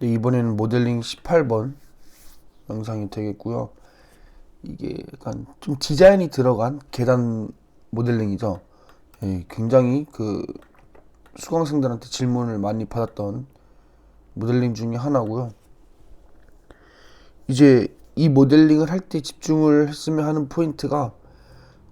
이번에는 모델링 18번 영상이 되겠고요. 이게 약간 좀 디자인이 들어간 계단 모델링이죠. 예, 굉장히 수강생들한테 질문을 많이 받았던 모델링 중에 하나고요. 이제 이 모델링을 할 때 집중을 했으면 하는 포인트가,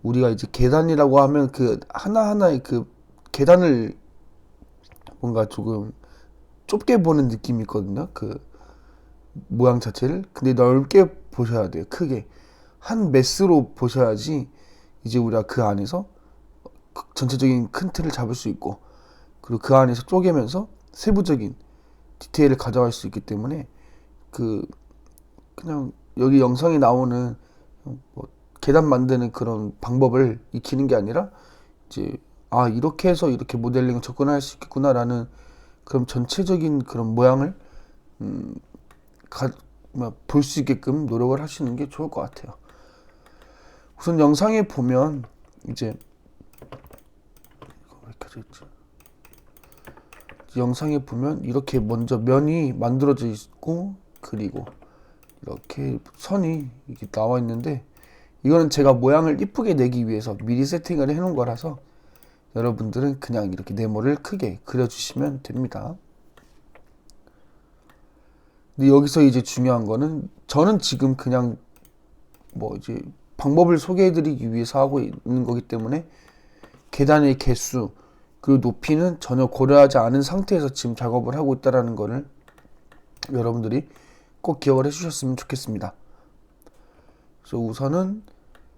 우리가 이제 계단이라고 하면 그 하나하나의 그 계단을 뭔가 조금 좁게 보는 느낌이 있거든요. 그 모양 자체를. 근데 넓게 보셔야 돼요. 크게. 한 메스로 보셔야지 이제 우리가 그 안에서 전체적인 큰 틀을 잡을 수 있고, 그리고 그 안에서 쪼개면서 세부적인 디테일을 가져갈 수 있기 때문에, 그 그냥 여기 영상에 나오는 뭐 계단 만드는 그런 방법을 익히는 게 아니라, 이제 이렇게 해서 이렇게 모델링을 접근할 수 있겠구나라는 그런 전체적인 그런 모양을 볼 수 있게끔 노력을 하시는 게 좋을 것 같아요. 우선 영상에 보면 이제 왜 켜져 있지? 영상에 보면 이렇게 먼저 면이 만들어져 있고, 그리고 이렇게 선이 이렇게 나와 있는데, 이거는 제가 모양을 이쁘게 내기 위해서 미리 세팅을 해 놓은 거라서 여러분들은 그냥 이렇게 네모를 크게 그려주시면 됩니다. 근데 여기서 이제 중요한 거는, 저는 지금 그냥 뭐 이제 방법을 소개해 드리기 위해서 하고 있는 거기 때문에 계단의 개수 그리고 높이는 전혀 고려하지 않은 상태에서 지금 작업을 하고 있다는 거를 여러분들이 꼭 기억을 해 주셨으면 좋겠습니다. 그래서 우선은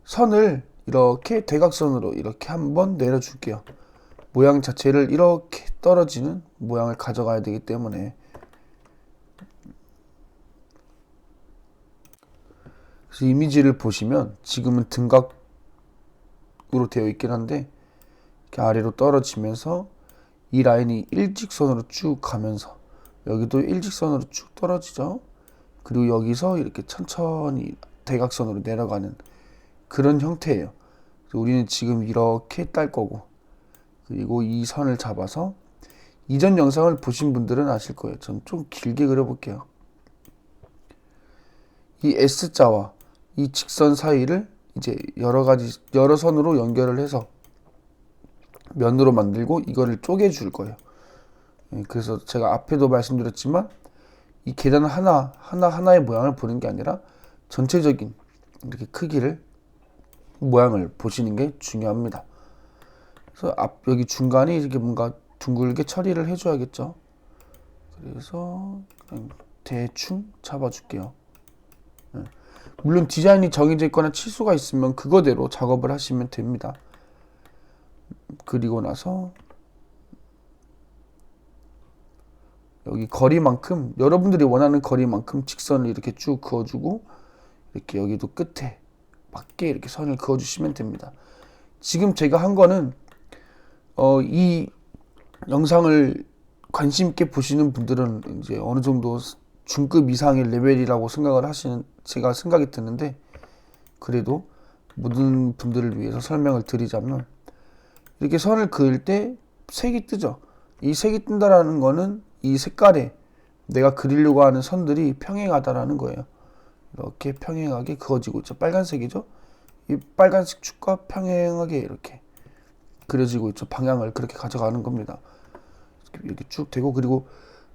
선을 이렇게 대각선으로 이렇게 한번 내려줄게요. 모양 자체를 이렇게 떨어지는 모양을 가져가야 되기 때문에. 그래서 이미지를 보시면 지금은 등각으로 되어 있긴 한데, 이렇게 아래로 떨어지면서 이 라인이 일직선으로 쭉 가면서 여기도 일직선으로 쭉 떨어지죠. 그리고 여기서 이렇게 천천히 대각선으로 내려가는 그런 형태예요. 우리는 지금 이렇게 딸 거고, 그리고 이 선을 잡아서, 이전 영상을 보신 분들은 아실 거예요. 전 좀 길게 그려볼게요. 이 S자와 이 직선 사이를 이제 여러 선으로 연결을 해서 면으로 만들고 이거를 쪼개줄 거예요. 그래서 제가 앞에도 말씀드렸지만, 이 계단 하나의 모양을 보는 게 아니라 전체적인 이렇게 모양을 보시는 게 중요합니다. 그래서 여기 중간에 이렇게 뭔가 둥글게 처리를 해줘야겠죠. 그래서 그냥 대충 잡아줄게요. 물론 디자인이 정해져 있거나 치수가 있으면 그거대로 작업을 하시면 됩니다. 그리고 나서 여기 거리만큼, 여러분들이 원하는 거리만큼 직선을 이렇게 쭉 그어주고, 이렇게 여기도 끝에 맞게 이렇게 선을 그어주시면 됩니다. 지금 제가 한 거는 이 영상을 관심 있게 보시는 분들은 이제 어느 정도 중급 이상의 레벨이라고 제가 생각이 드는데, 그래도 모든 분들을 위해서 설명을 드리자면, 이렇게 선을 그을 때 색이 뜨죠. 이 색이 뜬다라는 거는 이 색깔에 내가 그리려고 하는 선들이 평행하다라는 거예요. 이렇게 평행하게 그어지고 있죠. 빨간색이죠. 이 빨간색 축과 평행하게 이렇게 그려지고 있죠. 방향을 그렇게 가져가는 겁니다. 이렇게 쭉 되고, 그리고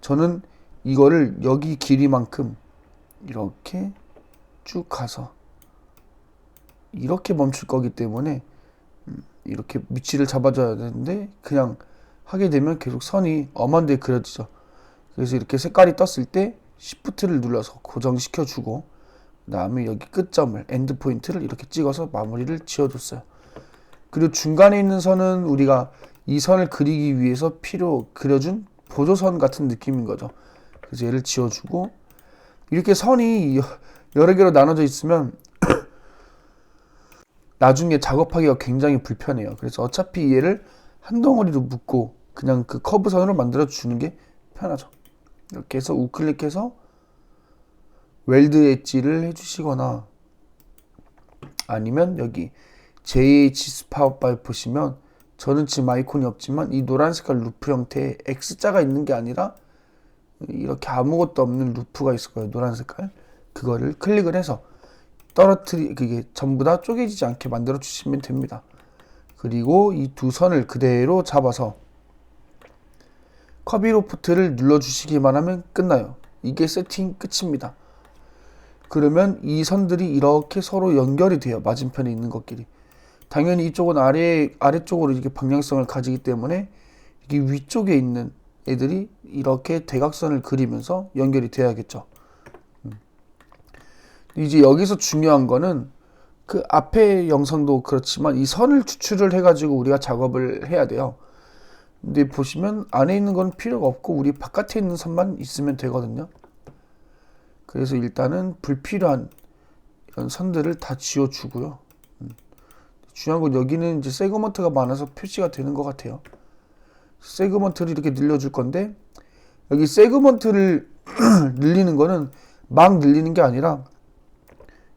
저는 이거를 여기 길이만큼 이렇게 쭉 가서 이렇게 멈출 거기 때문에 이렇게 위치를 잡아줘야 되는데, 그냥 하게 되면 계속 선이 엄한 데 그려지죠. 그래서 이렇게 색깔이 떴을 때 Shift를 눌러서 고정시켜주고, 그 다음에 여기 끝점을, 엔드 포인트를 이렇게 찍어서 마무리를 지어줬어요. 그리고 중간에 있는 선은 우리가 이 선을 그리기 위해서 그려준 보조선 같은 느낌인 거죠. 그래서 얘를 지워주고, 이렇게 선이 여러 개로 나눠져 있으면 나중에 작업하기가 굉장히 불편해요. 그래서 어차피 얘를 한 덩어리로 묶고 그냥 그 커브선으로 만들어 주는 게 편하죠. 이렇게 해서 우클릭해서 웰드 엣지를 해주시거나, 아니면 여기 JH 스파우바에 보시면, 저는 지금 아이콘이 없지만 이 노란 색깔 루프 형태의 X자가 있는 게 아니라 이렇게 아무것도 없는 루프가 있을 거예요. 노란 색깔. 그거를 클릭을 해서 그게 전부 다 쪼개지지 않게 만들어 주시면 됩니다. 그리고 이 두 선을 그대로 잡아서 커비로프트를 눌러주시기만 하면 끝나요. 이게 세팅 끝입니다. 그러면 이 선들이 이렇게 서로 연결이 돼요. 맞은편에 있는 것끼리. 당연히 이쪽은 아래쪽으로 이렇게 방향성을 가지기 때문에 이게 위쪽에 있는 애들이 이렇게 대각선을 그리면서 연결이 돼야겠죠. 이제 여기서 중요한 거는 그 앞에 영상도 그렇지만 이 선을 추출을 해가지고 우리가 작업을 해야 돼요. 근데 보시면 안에 있는 건 필요가 없고 우리 바깥에 있는 선만 있으면 되거든요. 그래서 일단은 불필요한 이런 선들을 다 지워주고요. 중요한 건 여기는 이제 세그먼트가 많아서 표시가 되는 것 같아요. 세그먼트를 이렇게 늘려줄 건데 여기 세그먼트를 늘리는 거는 막 늘리는 게 아니라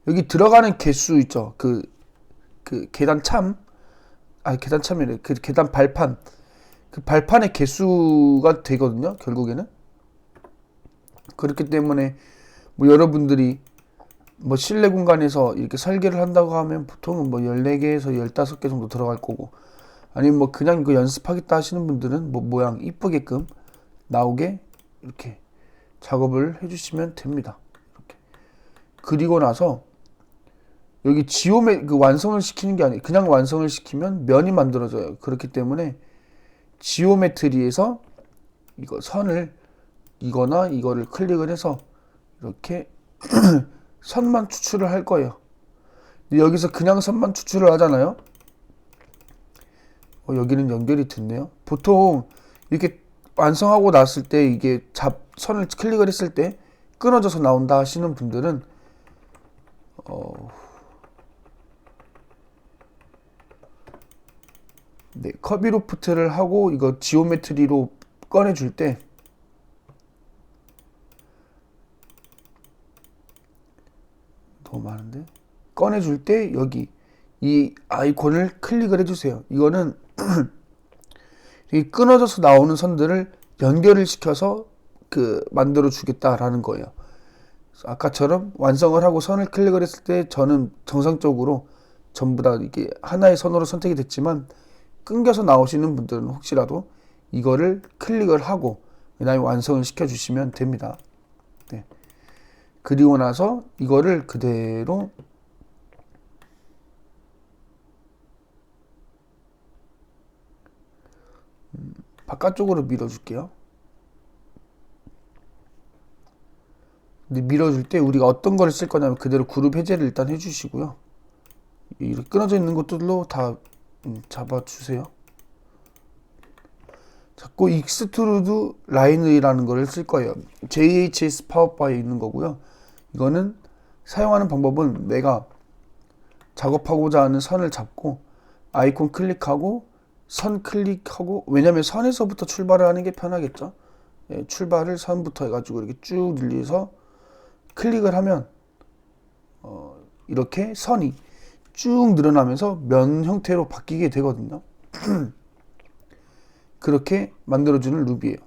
여기 들어가는 개수 있죠. 그 계단참이래. 그 계단 발판. 그 발판의 개수가 되거든요. 결국에는. 그렇기 때문에 뭐 여러분들이 뭐 실내 공간에서 이렇게 설계를 한다고 하면 보통은 뭐 14개에서 15개 정도 들어갈 거고, 아니면 뭐 그냥 그 연습하겠다 하시는 분들은 뭐 모양 이쁘게끔 나오게 이렇게 작업을 해주시면 됩니다. 이렇게. 그리고 나서 여기 그 완성을 시키는 게 아니에요. 그냥 완성을 시키면 면이 만들어져요. 그렇기 때문에 지오메트리에서 이거 선을 이거나 이거를 클릭을 해서 이렇게 선만 추출을 할 거예요. 근데 여기서 그냥 선만 추출을 하잖아요. 여기는 연결이 됐네요. 보통 이렇게 완성하고 났을 때 이게 선을 클릭을 했을 때 끊어져서 나온다 하시는 분들은 네, 커비로프트를 하고 이거 지오메트리로 꺼내줄 때 너무 많은데 꺼내줄 때 여기 이 아이콘을 클릭을 해주세요. 이거는 이 끊어져서 나오는 선들을 연결을 시켜서 만들어 주겠다라는 거예요. 아까처럼 완성을 하고 선을 클릭을 했을 때 저는 정상적으로 전부 다 이게 하나의 선으로 선택이 됐지만 끊겨서 나오시는 분들은 혹시라도 이거를 클릭을 하고 그다음에 완성을 시켜주시면 됩니다. 네. 그리고 나서 이거를 그대로 바깥쪽으로 밀어줄게요. 근데 밀어줄 때 우리가 어떤 거를 쓸 거냐면 그대로 그룹 해제를 일단 해주시고요. 이렇게 끊어져 있는 것들로 다 잡아주세요. 자꾸 익스트루드 라인이라는 거를 쓸 거예요. JHS 파워바에 있는 거고요. 이거는 사용하는 방법은 내가 작업하고자 하는 선을 잡고 아이콘 클릭하고 선 클릭하고, 왜냐면 선에서부터 출발을 하는 게 편하겠죠. 예, 출발을 선부터 해가지고 이렇게 쭉 늘려서 클릭을 하면 이렇게 선이 쭉 늘어나면서 면 형태로 바뀌게 되거든요. 그렇게 만들어주는 룹이에요.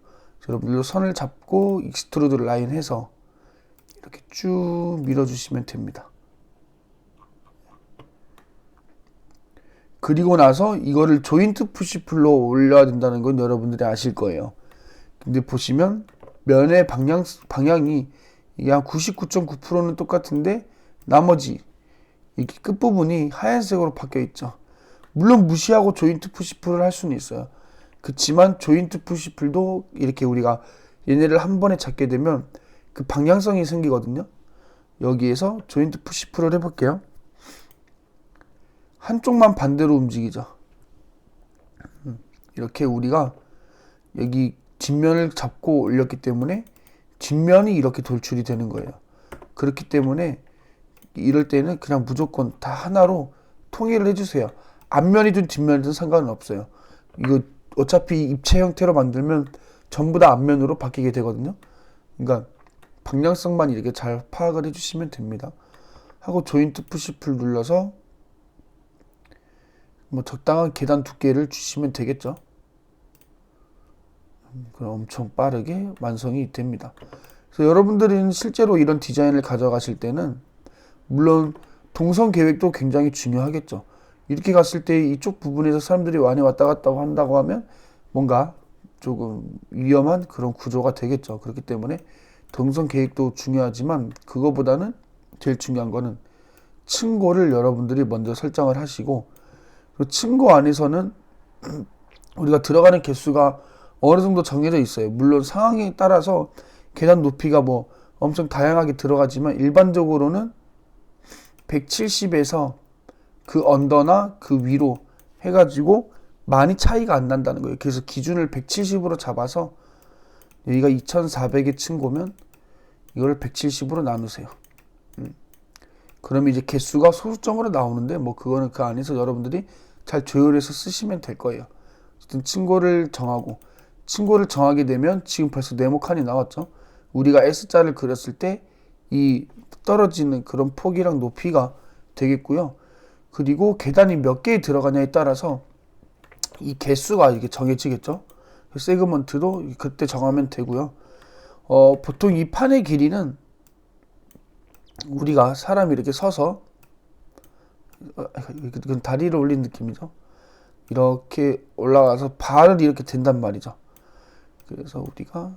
여러분들도 선을 잡고 익스트루드 라인 해서 이렇게 쭉 밀어주시면 됩니다. 그리고 나서 이거를 조인트 푸시풀로 올려야 된다는 건 여러분들이 아실 거예요. 근데 보시면 면의 방향이 이게 한 99.9%는 똑같은데 나머지 이렇게 끝부분이 하얀색으로 바뀌어 있죠. 물론 무시하고 조인트 푸시풀을 할 수는 있어요. 그렇지만 조인트 푸시풀도 이렇게 우리가 얘네를 한 번에 잡게 되면 그 방향성이 생기거든요. 여기에서 조인트 푸시풀을 해볼게요. 한쪽만 반대로 움직이죠. 이렇게 우리가 여기 뒷면을 잡고 올렸기 때문에 뒷면이 이렇게 돌출이 되는 거예요. 그렇기 때문에 이럴 때는 그냥 무조건 다 하나로 통일을 해주세요. 앞면이든 뒷면이든 상관은 없어요. 이거 어차피 입체 형태로 만들면 전부 다 앞면으로 바뀌게 되거든요. 그러니까 방향성만 이렇게 잘 파악을 해주시면 됩니다. 하고 조인트 푸시풀 눌러서 뭐 적당한 계단 두께를 주시면 되겠죠. 그럼 엄청 빠르게 완성이 됩니다. 그래서 여러분들은 실제로 이런 디자인을 가져가실 때는 물론 동선 계획도 굉장히 중요하겠죠. 이렇게 갔을 때 이쪽 부분에서 사람들이 많이 왔다 갔다 한다고 하면 뭔가 조금 위험한 그런 구조가 되겠죠. 그렇기 때문에 동선 계획도 중요하지만 그거보다는 제일 중요한 거는 층고를 여러분들이 먼저 설정을 하시고, 그 층고 안에서는 우리가 들어가는 개수가 어느 정도 정해져 있어요. 물론 상황에 따라서 계단 높이가 뭐 엄청 다양하게 들어가지만 일반적으로는 170에서 그 언더나 그 위로 해가지고 많이 차이가 안 난다는 거예요. 그래서 기준을 170으로 잡아서 여기가 2400의 층고면 이걸 170으로 나누세요. 그러면 이제 개수가 소수점으로 나오는데 뭐 그거는 그 안에서 여러분들이 잘 조율해서 쓰시면 될 거예요. 어쨌든 층고를 정하고, 층고를 정하게 되면 지금 벌써 네모칸이 나왔죠. 우리가 S자를 그렸을 때 이 떨어지는 그런 폭이랑 높이가 되겠고요. 그리고 계단이 몇 개에 들어가냐에 따라서 이 개수가 이게 정해지겠죠. 세그먼트도 그때 정하면 되고요. 보통 이 판의 길이는 우리가 사람이 이렇게 서서, 이건 다리를 올린 느낌이죠. 이렇게 올라가서 발을 이렇게 댄단 말이죠. 그래서 우리가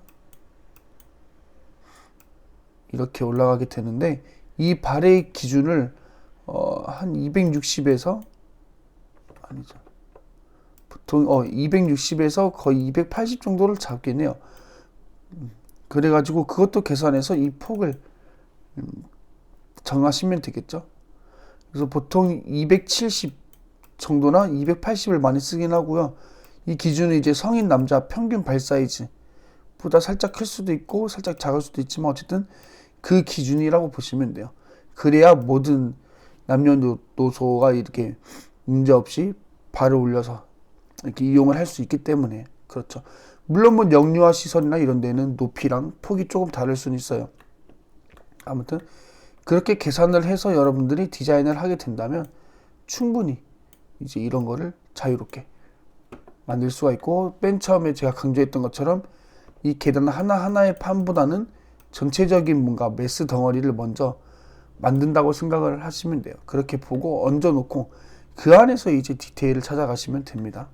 이렇게 올라가게 되는데 이 발의 기준을 한 260에서 아니죠. 보통 260에서 거의 280 정도를 잡겠네요. 그래가지고 그것도 계산해서 이 폭을 정하시면 되겠죠. 그래서 보통 270 정도나 280을 많이 쓰긴 하고요. 이 기준은 이제 성인 남자 평균 발 사이즈 보다 살짝 클 수도 있고 살짝 작을 수도 있지만 어쨌든 그 기준이라고 보시면 돼요. 그래야 모든 남녀노소가 이렇게 문제없이 발을 올려서 이렇게 이용을 할 수 있기 때문에. 그렇죠. 물론 뭐 영유아 시설이나 이런 데는 높이랑 폭이 조금 다를 수는 있어요. 아무튼 그렇게 계산을 해서 여러분들이 디자인을 하게 된다면 충분히 이제 이런 거를 자유롭게 만들 수가 있고, 맨 처음에 제가 강조했던 것처럼 이 계단 하나하나의 판보다는 전체적인 뭔가 메스 덩어리를 먼저 만든다고 생각을 하시면 돼요. 그렇게 보고 얹어 놓고 그 안에서 이제 디테일을 찾아가시면 됩니다.